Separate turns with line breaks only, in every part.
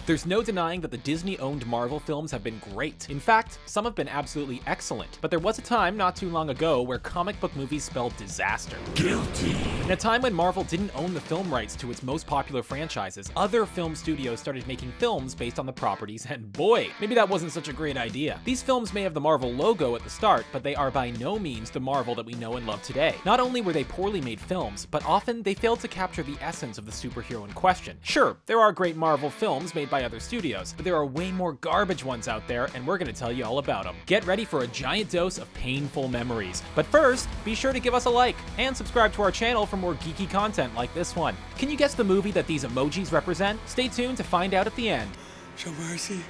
There's no denying that the Disney-owned Marvel films have been great. In fact, some have been absolutely excellent. But there was a time not too long ago where comic book movies spelled disaster. Guilty. In a time when Marvel didn't own the film rights to its most popular franchises, other film studios started making films based on the properties, and boy, maybe that wasn't such a great idea. These films may have the Marvel logo at the start, but they are by no means the Marvel that we know and love today. Not only were they poorly made films, but often they failed to capture the essence of the superhero in question. Sure, there are great Marvel films made by other studios, but there are way more garbage ones out there, and we're gonna tell you all about them. Get ready for a giant dose of painful memories. But first, be sure to give us a like, and subscribe to our channel for more geeky content like this one. Can you guess the movie that these emojis represent? Stay tuned to find out at the end.
Show mercy.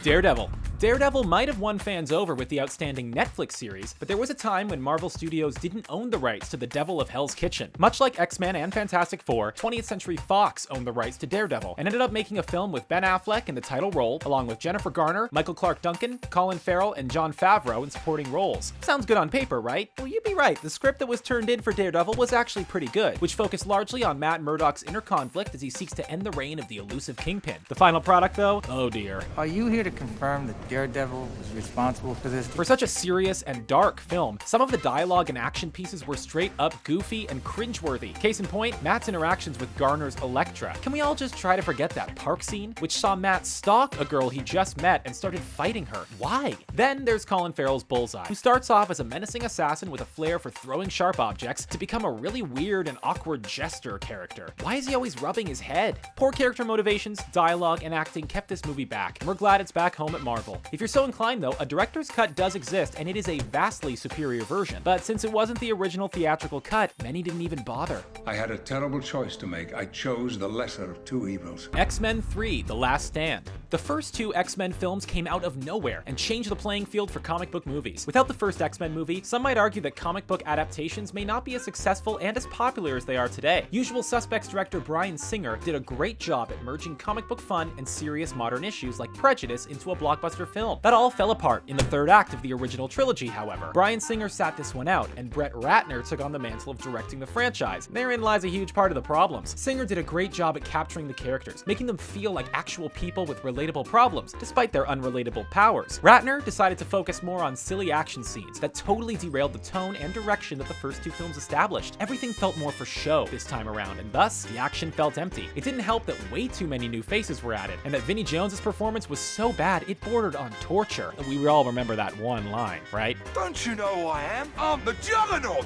Daredevil. Daredevil might have won fans over with the outstanding Netflix series, but there was a time when Marvel Studios didn't own the rights to the Devil of Hell's Kitchen. Much like X-Men and Fantastic Four, 20th Century Fox owned the rights to Daredevil, and ended up making a film with Ben Affleck in the title role, along with Jennifer Garner, Michael Clark Duncan, Colin Farrell, and Jon Favreau in supporting roles. Sounds good on paper, right? Well, you'd be right. The script that was turned in for Daredevil was actually pretty good, which focused largely on Matt Murdock's inner conflict as he seeks to end the reign of the elusive Kingpin. The final product, though? Oh dear.
Are you here to confirm that Daredevil was responsible for this?
For such a serious and dark film, some of the dialogue and action pieces were straight up goofy and cringeworthy. Case in point, Matt's interactions with Garner's Elektra. Can we all just try to forget that park scene, which saw Matt stalk a girl he just met and started fighting her? Why? Then there's Colin Farrell's Bullseye, who starts off as a menacing assassin with a flair for throwing sharp objects to become a really weird and awkward jester character. Why is he always rubbing his head? Poor character motivations, dialogue, and acting kept this movie back, and we're glad it's back home at Marvel. If you're so inclined though, a director's cut does exist, and it is a vastly superior version. But since it wasn't the original theatrical cut, many didn't even bother.
I had a terrible choice to make. I chose the lesser of two evils.
X-Men III: The Last Stand. The first two X-Men films came out of nowhere and changed the playing field for comic book movies. Without the first X-Men movie, some might argue that comic book adaptations may not be as successful and as popular as they are today. Usual Suspects director Bryan Singer did a great job at merging comic book fun and serious modern issues like prejudice into a blockbuster film. That all fell apart in the third act of the original trilogy, however. Bryan Singer sat this one out, and Brett Ratner took on the mantle of directing the franchise. Therein lies a huge part of the problems. Singer did a great job at capturing the characters, making them feel like actual people with relatable problems, despite their unrelatable powers. Ratner decided to focus more on silly action scenes that totally derailed the tone and direction that the first two films established. Everything felt more for show this time around, and thus, the action felt empty. It didn't help that way too many new faces were added, and that Vinnie Jones's performance was so bad it bordered on torture. We all remember that one line, right?
Don't you know who I am? I'm the Juggernaut!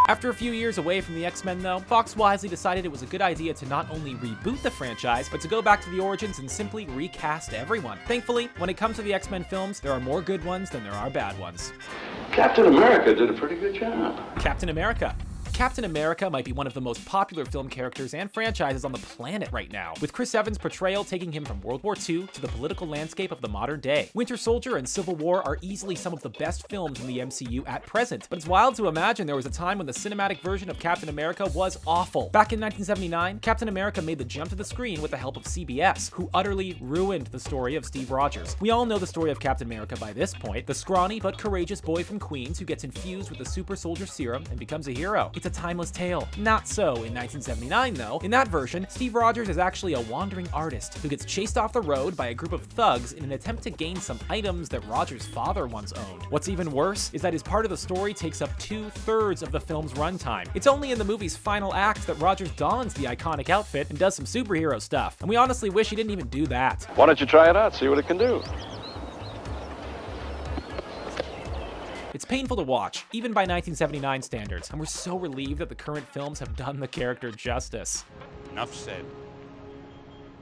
After a few years away from the X-Men though, Fox wisely decided it was a good idea to not only reboot the franchise, but to go back to the origins and simply recast everyone. Thankfully, when it comes to the X-Men films, there are more good ones than there are bad ones.
Captain America did a pretty good job.
Captain America. Captain America might be one of the most popular film characters and franchises on the planet right now, with Chris Evans' portrayal taking him from World War II to the political landscape of the modern day. Winter Soldier and Civil War are easily some of the best films in the MCU at present, but it's wild to imagine there was a time when the cinematic version of Captain America was awful. Back in 1979, Captain America made the jump to the screen with the help of CBS, who utterly ruined the story of Steve Rogers. We all know the story of Captain America by this point, the scrawny but courageous boy from Queens who gets infused with the super soldier serum and becomes a hero. It's a timeless tale. Not so in 1979 though. In that version, Steve Rogers is actually a wandering artist who gets chased off the road by a group of thugs in an attempt to gain some items that Rogers' father once owned. What's even worse is that his part of the story takes up 2/3 of the film's runtime. It's only in the movie's final act that Rogers dons the iconic outfit and does some superhero stuff, and we honestly wish he didn't even do that.
Why don't you try it out, see what it can do?
It's painful to watch, even by 1979 standards, and we're so relieved that the current films have done the character justice.
Enough said.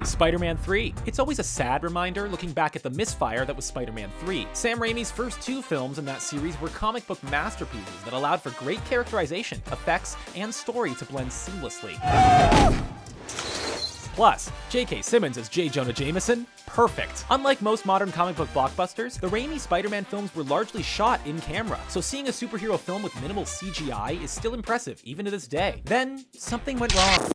SpiderMan III. It's always a sad reminder looking back at the misfire that was Spider-Man 3. Sam Raimi's first two films in that series were comic book masterpieces that allowed for great characterization, effects, and story to blend seamlessly. Plus, J.K. Simmons as J. Jonah Jameson? Perfect. Unlike most modern comic book blockbusters, the Raimi Spider-Man films were largely shot in camera, so seeing a superhero film with minimal CGI is still impressive even to this day. Then, something went wrong.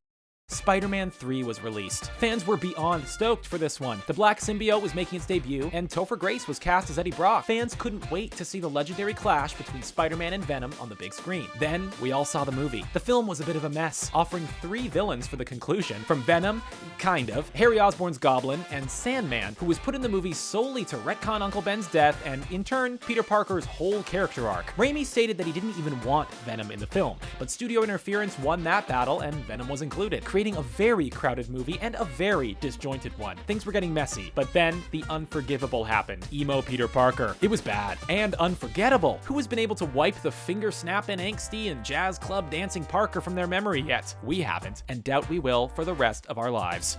SpiderMan 3 was released. Fans were beyond stoked for this one. The Black Symbiote was making its debut, and Topher Grace was cast as Eddie Brock. Fans couldn't wait to see the legendary clash between Spider-Man and Venom on the big screen. Then, we all saw the movie. The film was a bit of a mess, offering 3 villains for the conclusion, from Venom, kind of, Harry Osborn's Goblin, and Sandman, who was put in the movie solely to retcon Uncle Ben's death and, in turn, Peter Parker's whole character arc. Raimi stated that he didn't even want Venom in the film, but studio interference won that battle, and Venom was included, creating a very crowded movie and a very disjointed one. Things were getting messy, but then the unforgivable happened. Emo Peter Parker. It was bad and unforgettable. Who has been able to wipe the finger-snapping, angsty, and jazz club dancing Parker from their memory yet? We haven't, and doubt we will for the rest of our lives.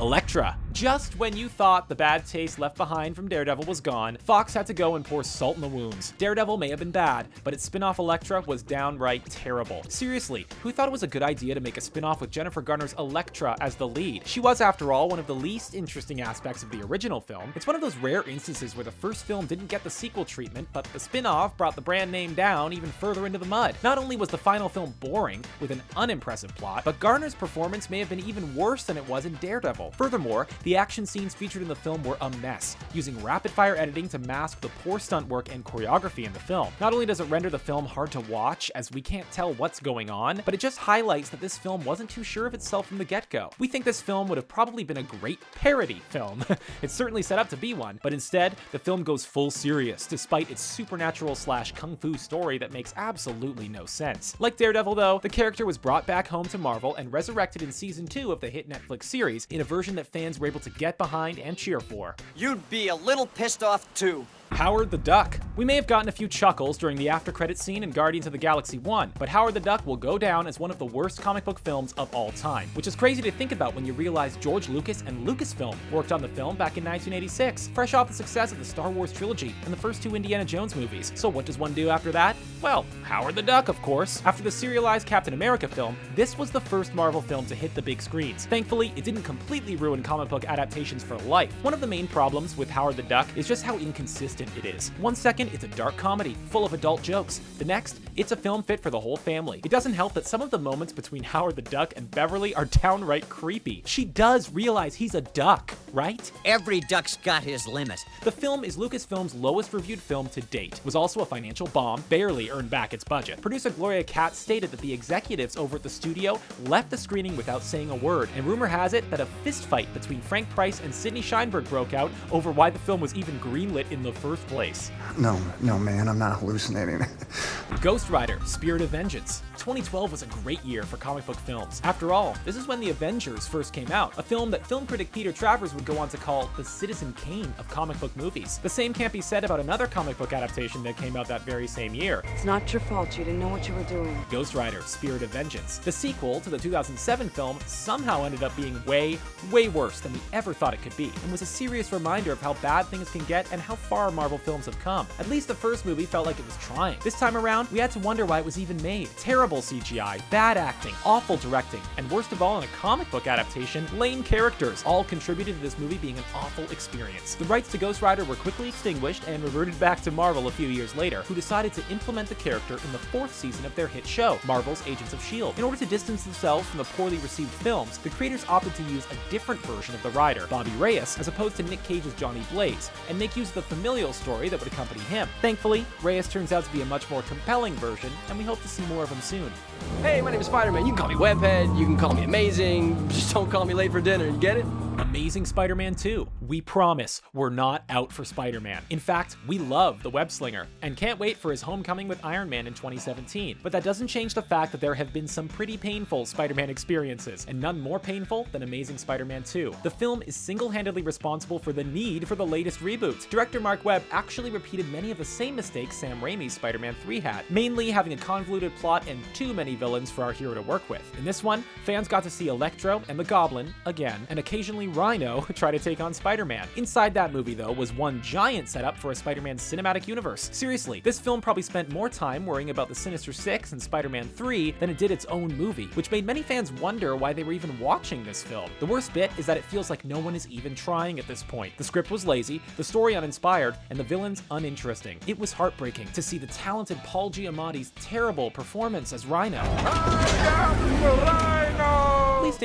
Elektra. Just when you thought the bad taste left behind from Daredevil was gone, Fox had to go and pour salt in the wounds. Daredevil may have been bad, but its spin-off Elektra was downright terrible. Seriously, who thought it was a good idea to make a spin-off with Jennifer Garner's Elektra as the lead? She was, after all, one of the least interesting aspects of the original film. It's one of those rare instances where the first film didn't get the sequel treatment, but the spin-off brought the brand name down even further into the mud. Not only was the final film boring, with an unimpressive plot, but Garner's performance may have been even worse than it was in Daredevil. Furthermore, the action scenes featured in the film were a mess, using rapid-fire editing to mask the poor stunt work and choreography in the film. Not only does it render the film hard to watch, as we can't tell what's going on, but it just highlights that this film wasn't too sure of itself from the get-go. We think this film would have probably been a great parody film. It's certainly set up to be one, but instead, the film goes full serious, despite its supernatural/kung fu story that makes absolutely no sense. Like Daredevil though, the character was brought back home to Marvel and resurrected in season 2 of the hit Netflix series in a version that fans were able to get behind and cheer for.
You'd be a little pissed off too.
Howard the Duck. We may have gotten a few chuckles during the after-credits scene in Guardians of the Galaxy 1, but Howard the Duck will go down as one of the worst comic book films of all time, which is crazy to think about when you realize George Lucas and Lucasfilm worked on the film back in 1986, fresh off the success of the Star Wars trilogy and the first 2 Indiana Jones movies. So what does one do after that? Well, Howard the Duck, of course. After the serialized Captain America film, this was the first Marvel film to hit the big screens. Thankfully, it didn't completely ruin comic book adaptations for life. One of the main problems with Howard the Duck is just how inconsistent it is. One second, it's a dark comedy, full of adult jokes. The next, it's a film fit for the whole family. It doesn't help that some of the moments between Howard the Duck and Beverly are downright creepy. She does realize he's a duck, right?
Every duck's got his limit.
The film is Lucasfilm's lowest reviewed film to date. It was also a financial bomb, barely earned back its budget. Producer Gloria Katz stated that the executives over at the studio left the screening without saying a word, and rumor has it that a fistfight between Frank Price and Sidney Sheinberg broke out over why the film was even greenlit in the first place.
No, man, I'm not hallucinating.
Ghost Rider: Spirit of Vengeance. 2012 was a great year for comic book films. After all, this is when the Avengers first came out, a film that film critic Peter Travers would go on to call the Citizen Kane of comic book movies. The same can't be said about another comic book adaptation that came out that very same year.
It's not your fault, you didn't know what you were doing.
Ghost Rider: Spirit of Vengeance. The sequel to the 2007 film somehow ended up being way worse than we ever thought it could be, and was a serious reminder of how bad things can get and how far Marvel films have come. At least the first movie felt like it was trying. This time around, we had to wonder why it was even made. Terrible CGI, bad acting, awful directing, and worst of all in a comic book adaptation, lame characters all contributed to this movie being an awful experience. The rights to Ghost Rider were quickly extinguished and reverted back to Marvel a few years later, who decided to implement the character in the 4th season of their hit show, Marvel's Agents of S.H.I.E.L.D. In order to distance themselves from the poorly received films, the creators opted to use a different version of the Rider, Bobby Reyes, as opposed to Nick Cage's Johnny Blaze, and make use of the familial story that would accompany him. Thankfully, Reyes turns out to be a much more compelling version, and we hope to see more of him soon.
Hey, my name is Spider-Man. You can call me Webhead, you can call me Amazing, just don't call me late for dinner, you get it?
Amazing Spider-Man 2. We promise we're not out for Spider-Man. In fact, we love the web slinger and can't wait for his homecoming with Iron Man in 2017. But that doesn't change the fact that there have been some pretty painful Spider-Man experiences, and none more painful than Amazing Spider-Man 2. The film is single-handedly responsible for the need for the latest reboot. Director Mark Webb actually repeated many of the same mistakes Sam Raimi's Spider-Man 3 had, mainly having a convoluted plot and too many villains for our hero to work with. In this one, fans got to see Electro and the Goblin, again, and occasionally Rhino try to take on Spider-Man. Inside that movie, though, was one giant setup for a Spider-Man cinematic universe. Seriously, this film probably spent more time worrying about the Sinister Six and Spider-Man 3 than it did its own movie, which made many fans wonder why they were even watching this film. The worst bit is that it feels like no one is even trying at this point. The script was lazy, the story uninspired, and the villains uninteresting. It was heartbreaking to see the talented Paul Giamatti's terrible performance as Rhino.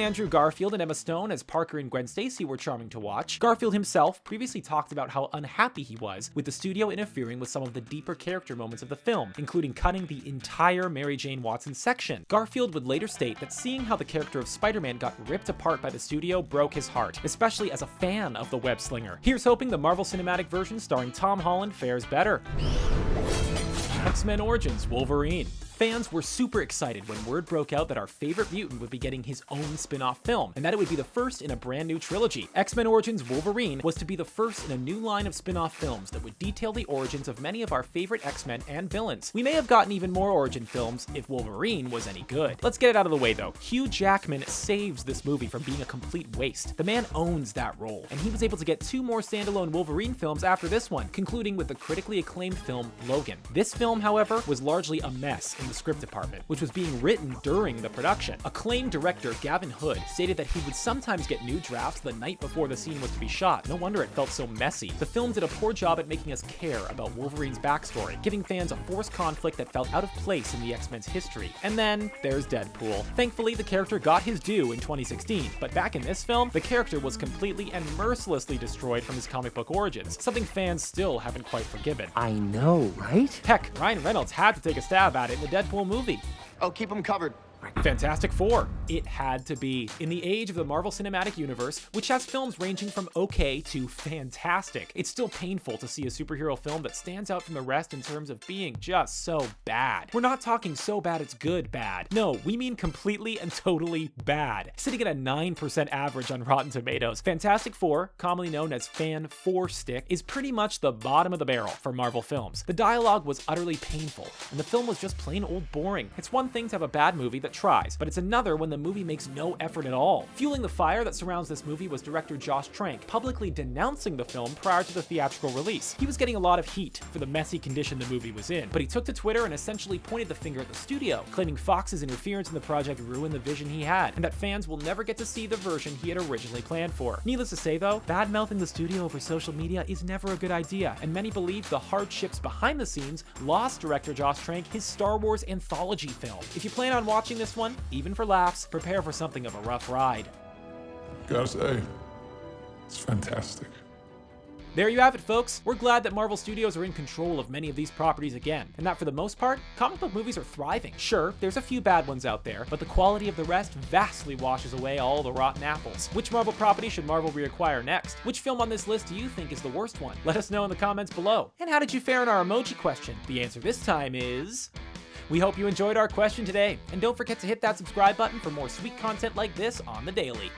Andrew Garfield and Emma Stone as Parker and Gwen Stacy were charming to watch, Garfield himself previously talked about how unhappy he was with the studio interfering with some of the deeper character moments of the film, including cutting the entire Mary Jane Watson section. Garfield would later state that seeing how the character of Spider-Man got ripped apart by the studio broke his heart, especially as a fan of the web slinger. Here's hoping the Marvel Cinematic version starring Tom Holland fares better. Xmen Origins Wolverine. Fans were super excited when word broke out that our favorite mutant would be getting his own spin-off film, and that it would be the first in a brand new trilogy. Xmen Origins Wolverine was to be the first in a new line of spin-off films that would detail the origins of many of our favorite X-Men and villains. We may have gotten even more origin films if Wolverine was any good. Let's get it out of the way though. Hugh Jackman saves this movie from being a complete waste. The man owns that role, and he was able to get 2 more standalone Wolverine films after this one, concluding with the critically acclaimed film Logan. This film, however, was largely a mess in the script department, which was being written during the production. Acclaimed director Gavin Hood stated that he would sometimes get new drafts the night before the scene was to be shot. No wonder it felt so messy. The film did a poor job at making us care about Wolverine's backstory, giving fans a forced conflict that felt out of place in the X-Men's history. And then there's Deadpool. Thankfully, the character got his due in 2016, but back in this film, the character was completely and mercilessly destroyed from his comic book origins, something fans still haven't quite forgiven.
I know, right?
Heck, Ryan Reynolds had to take a stab at it in the Deadpool movie.
Oh, keep them covered.
Fantastic Four. It had to be. In the age of the Marvel Cinematic Universe, which has films ranging from okay to fantastic, it's still painful to see a superhero film that stands out from the rest in terms of being just so bad. We're not talking so bad it's good bad. No, we mean completely and totally bad. Sitting at a 9% average on Rotten Tomatoes, Fantastic Four, commonly known as Fan 4 Stick, is pretty much the bottom of the barrel for Marvel films. The dialogue was utterly painful, and the film was just plain old boring. It's one thing to have a bad movie that tries, but it's another when the movie makes no effort at all. Fueling the fire that surrounds this movie was director Josh Trank publicly denouncing the film prior to the theatrical release. He was getting a lot of heat for the messy condition the movie was in, but he took to Twitter and essentially pointed the finger at the studio, claiming Fox's interference in the project ruined the vision he had, and that fans will never get to see the version he had originally planned for. Needless to say though, bad-mouthing the studio over social media is never a good idea, and many believe the hardships behind the scenes lost director Josh Trank his Star Wars anthology film. If you plan on watching this one, even for laughs, prepare for something of a rough ride.
Gotta say, it's fantastic.
There you have it, folks. We're glad that Marvel Studios are in control of many of these properties again, and that for the most part, comic book movies are thriving. Sure, there's a few bad ones out there, but the quality of the rest vastly washes away all the rotten apples. Which Marvel property should Marvel reacquire next? Which film on this list do you think is the worst one? Let us know in the comments below. And how did you fare in our emoji question? The answer this time is... We hope you enjoyed our question today, and don't forget to hit that subscribe button for more sweet content like this on the daily.